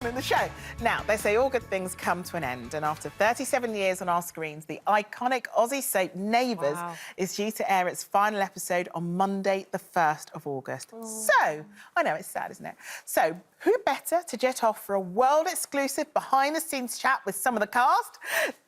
in the show. Now, they say all good things come to an end, and after 37 years on our screens, the iconic Aussie soap Neighbours is due to air its final episode on Monday, the 1st of August. So, I know, it's sad, isn't it? So, who better to jet off for a world-exclusive behind-the-scenes chat with some of the cast?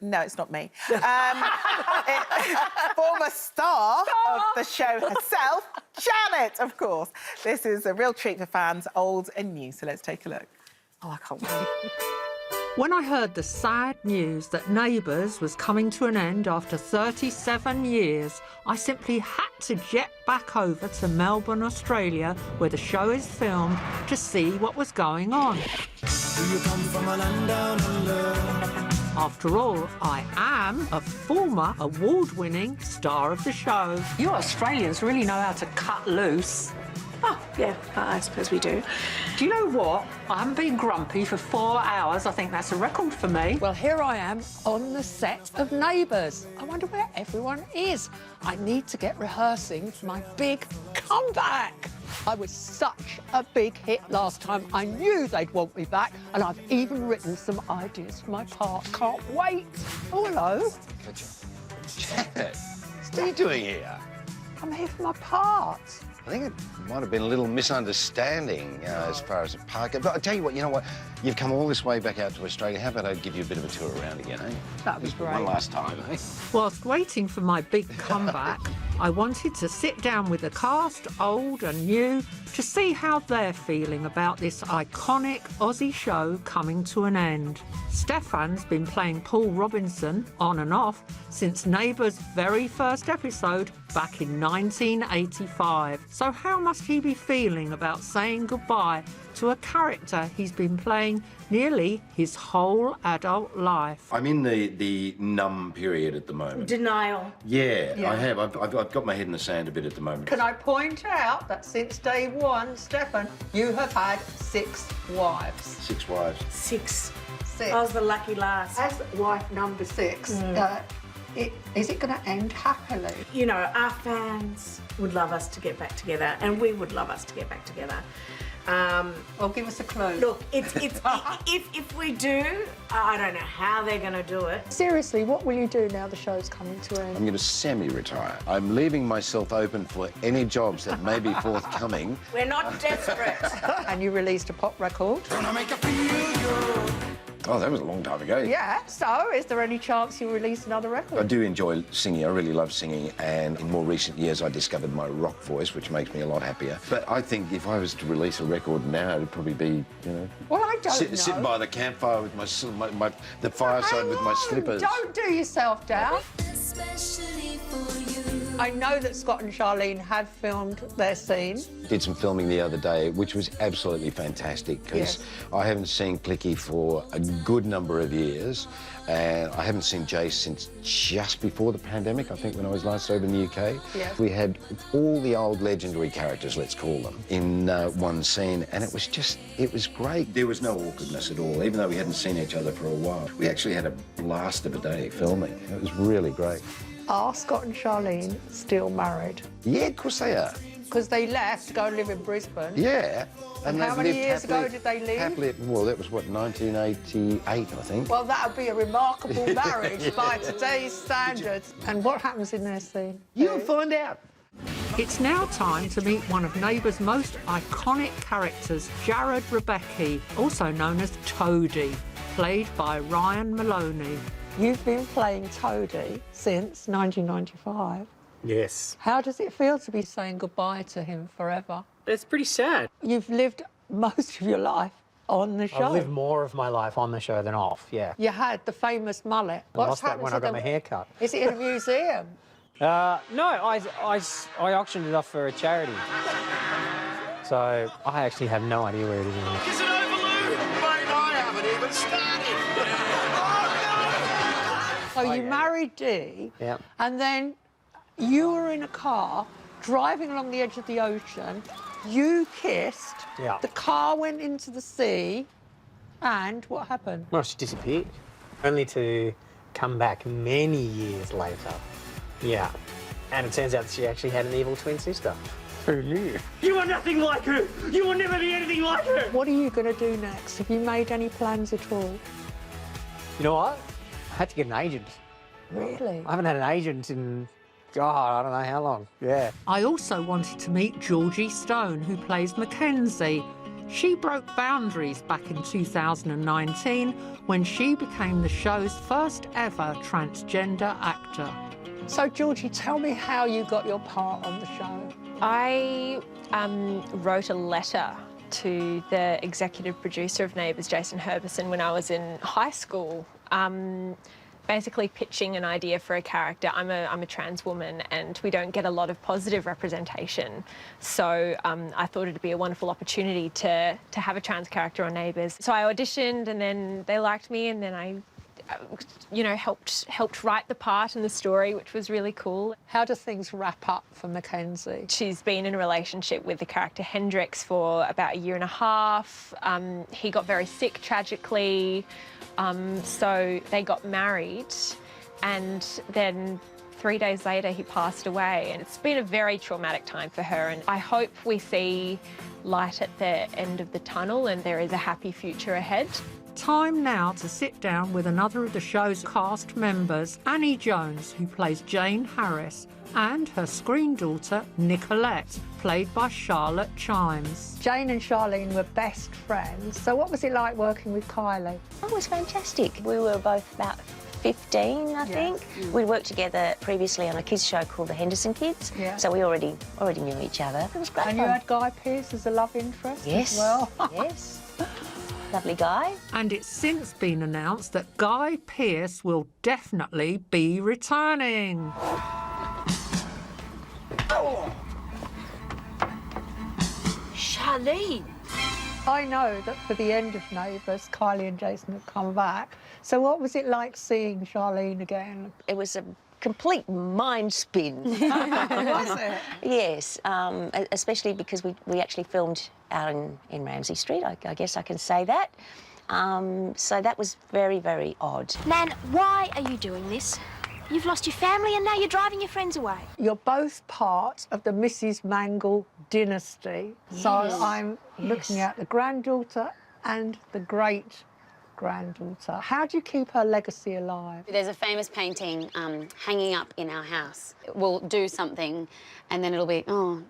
No, it's not me. Former star of the show herself, Janet, of course. This is a real treat for fans, old and new, so let's take a look. Oh, I can't wait. When I heard the sad news that Neighbours was coming to an end after 37 years, I simply had to jet back over to Melbourne, Australia, where the show is filmed, to see what was going on. Do you come from a land down under? After all, I am a former award-winning star of the show. You Australians really know how to cut loose. Oh, yeah, I suppose we do. Do you know what? I haven't been grumpy for 4 hours. I think that's a record for me. Well, here I am on the set of Neighbours. I wonder where everyone is. I need to get rehearsing for my big comeback. I was such a big hit last time. I knew they'd want me back, and I've even written some ideas for my part. Can't wait. Oh, hello. Janet, what are you doing here? I'm here for my part. I think it might have been a little misunderstanding as far as the park. But I'll tell you what, you've come all this way back out to Australia. How about I give you a bit of a tour around again, eh? That'd be great. One last time, eh? Whilst waiting for my big comeback, I wanted to sit down with the cast, old and new, to see how they're feeling about this iconic Aussie show coming to an end. Stefan's been playing Paul Robinson on and off since Neighbours' very first episode back in 1985. So how must he be feeling about saying goodbye to a character he's been playing nearly his whole adult life? I'm in the numb period at the moment. Denial. Yeah, I have. I've got my head in the sand a bit at the moment. Can I point out that since day one, Stefan, you have had 6 wives. 6 wives. 6. 6. I was the lucky last. As wife number 6, is it going to end happily? You know, our fans would love us to get back together, and we would love us to get back together. Well, give us a clue. Look, if we do, I don't know how they're going to do it. Seriously, what will you do now the show's coming to an end? I'm going to semi-retire. I'm leaving myself open for any jobs that may be forthcoming. We're not desperate. And you released a pop record. Gonna make you feel good. Oh, that was a long time ago. Yeah, so is there any chance you'll release another record? I do enjoy singing. I really love singing, and in more recent years I discovered my rock voice, which makes me a lot happier. But I think if I was to release a record now, it'd probably be, Well, I don't know. sitting by the campfire with the fireside with my slippers. Don't do yourself down. I know that Scott and Charlene had filmed their scene. Did some filming the other day, which was absolutely fantastic, because I haven't seen Clicky for a good number of years, and I haven't seen Jace since just before the pandemic, I think, when I was last over in the UK. Yeah. We had all the old legendary characters, let's call them, in one scene, and it was great. There was no awkwardness at all, even though we hadn't seen each other for a while. We actually had a blast of a day filming. It was really great. Are Scott and Charlene still married? Yeah, of course they are. Because they left to go and live in Brisbane. Yeah. And how many years ago did they leave? Happily, well, that was, what, 1988, I think. Well, that would be a remarkable marriage by today's standards. And what happens in their scene? You'll find out. It's now time to meet one of Neighbours' most iconic characters, Jared Rebecki, also known as Toadie, played by Ryan Maloney. You've been playing Toadie since 1995. Yes. How does it feel to be saying goodbye to him forever? It's pretty sad. You've lived most of your life on the show. I've lived more of my life on the show than off, yeah. You had the famous mullet. I lost that when I got my hair cut. Is it in a museum? No, I auctioned it off for a charity. So I actually have no idea where it is anymore. Is it overload? Mate, I haven't even started. So you married Dee, and then you were in a car driving along the edge of the ocean. You kissed. Yeah. The car went into the sea, and what happened? Well, she disappeared, only to come back many years later. Yeah. And it turns out that she actually had an evil twin sister. Who knew? You are nothing like her. You will never be anything like her. What are you going to do next? Have you made any plans at all? You know what? I had to get an agent. Really? I haven't had an agent in, God, I don't know how long. Yeah. I also wanted to meet Georgie Stone, who plays Mackenzie. She broke boundaries back in 2019 when she became the show's first ever transgender actor. So, Georgie, tell me how you got your part on the show. I wrote a letter to the executive producer of Neighbours, Jason Herbison, when I was in high school, basically pitching an idea for a character. I'm a trans woman and we don't get a lot of positive representation. So I thought it'd be a wonderful opportunity to have a trans character on Neighbours. So I auditioned and then they liked me and then I helped write the part and the story, which was really cool. How do things wrap up for Mackenzie? She's been in a relationship with the character Hendrix for about 1.5 years. He got very sick tragically, so they got married and then 3 days later he passed away, and it's been a very traumatic time for her, and I hope we see light at the end of the tunnel and there is a happy future ahead. Time now to sit down with another of the show's cast members, Annie Jones, who plays Jane Harris, and her screen daughter, Nicolette, played by Charlotte Chimes. Jane and Charlene were best friends, so what was it like working with Kylie? Oh, it was fantastic. We were both about 15, I think. We'd worked together previously on a kids show called The Henderson Kids, so we already knew each other. It was great And fun. you had Guy Pearce as a love interest Yes, as well? yes. Lovely guy. And it's since been announced that Guy Pearce will definitely be returning. Charlene! I know that for the end of Neighbours, Kylie and Jason have come back. So what was it like seeing Charlene again? It was a complete mind spin. Was it? Yes, especially because we actually filmed out in Ramsay Street, I guess I can say that. So that was very, very odd. Nan, why are you doing this? You've lost your family and now you're driving your friends away. You're both part of the Mrs. Mangle dynasty. Yes. So I'm looking at the granddaughter and the great-granddaughter. How do you keep her legacy alive? There's a famous painting hanging up in our house. We'll do something and then it'll be, oh,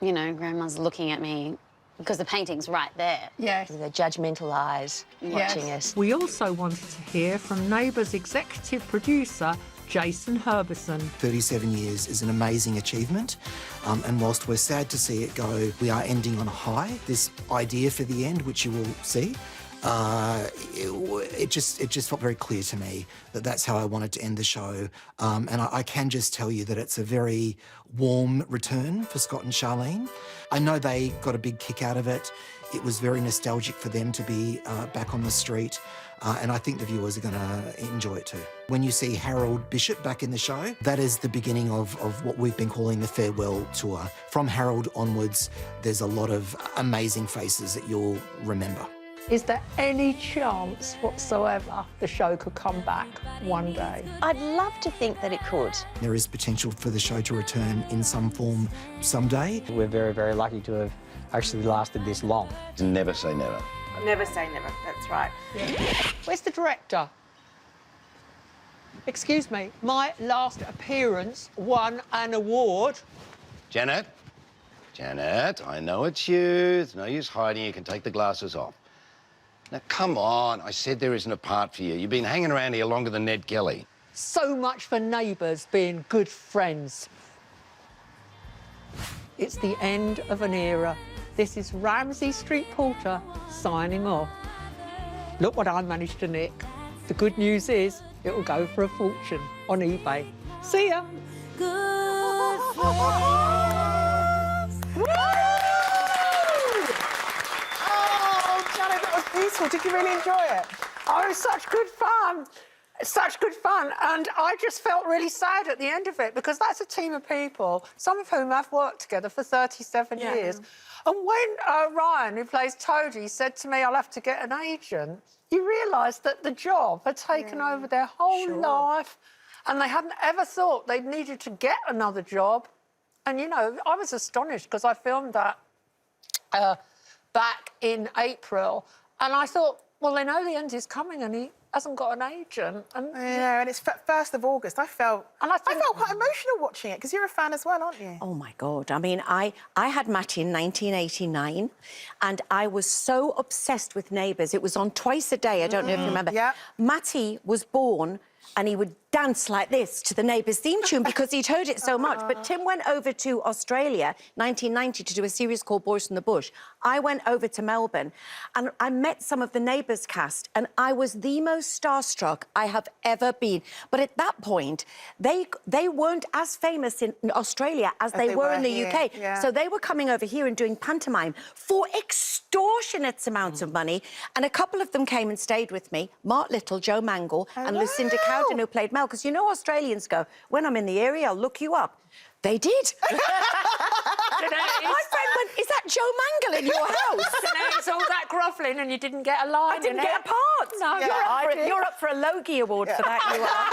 you know, Grandma's looking at me because the painting's right there. Yes. The judgmental eyes watching us. We also wanted to hear from Neighbours executive producer Jason Herbison. 37 years is an amazing achievement, and whilst we're sad to see it go, we are ending on a high. This idea for the end, which you will see, it just felt very clear to me that that's how I wanted to end the show. And I can just tell you that it's a very warm return for Scott and Charlene. I know they got a big kick out of it. It was very nostalgic for them to be back on the street. And I think the viewers are going to enjoy it too. When you see Harold Bishop back in the show, that is the beginning of what we've been calling the farewell tour. From Harold onwards, there's a lot of amazing faces that you'll remember. Is there any chance whatsoever the show could come back one day? I'd love to think that it could. There is potential for the show to return in some form someday. We're very, very lucky to have actually lasted this long. Never say never. Never say never, that's right. Where's the director? Excuse me, my last appearance won an award. Janet? Janet, I know it's you. There's no use hiding. You can take the glasses off. Now, come on. I said there isn't a part for you. You've been hanging around here longer than Ned Kelly. So much for Neighbours being good friends. It's the end of an era. This is Ramsay Street Porter signing off. Look what I managed to nick. The good news is it will go for a fortune on eBay. See ya. Good friends. Oh, Janet, that was beautiful. Did you really enjoy it? Oh, it was such good fun. Such good fun. And I just felt really sad at the end of it because that's a team of people, some of whom have worked together for 37 years. And when Ryan, who plays Toadie, said to me, I'll have to get an agent, you realise that the job had taken over their whole life and they hadn't ever thought they'd needed to get another job And, you know, I was astonished because I filmed that back in April, and I thought, well, they know the end is coming and he hasn't got an agent. And yeah, and it's 1st of August. I felt quite emotional watching it, because you're a fan as well, aren't you? Oh, my God. I mean, I had Matty in 1989, and I was so obsessed with Neighbours. It was on twice a day. I don't know if you remember. Yeah. Matty was born and he would dance like this to the Neighbours theme tune because he'd heard it so much. But Tim went over to Australia, 1990, to do a series called Boys from the Bush. I went over to Melbourne and I met some of the Neighbours cast, and I was the most starstruck I have ever been. But at that point, they weren't as famous in Australia as they were in the here, UK. yeah. So they were coming over here and doing pantomime for extortionate amounts of money. And a couple of them came and stayed with me, Mark Little, Joe Mangle, and Lucinda Cowden, who played Mel. Because you know Australians go, when I'm in the area, I'll look you up. They did. My friend went, is that Joe Mangle in your house? it's all that groveling and you didn't get a line. I didn't get a part. No, you're up for a Logie Award for that, you are.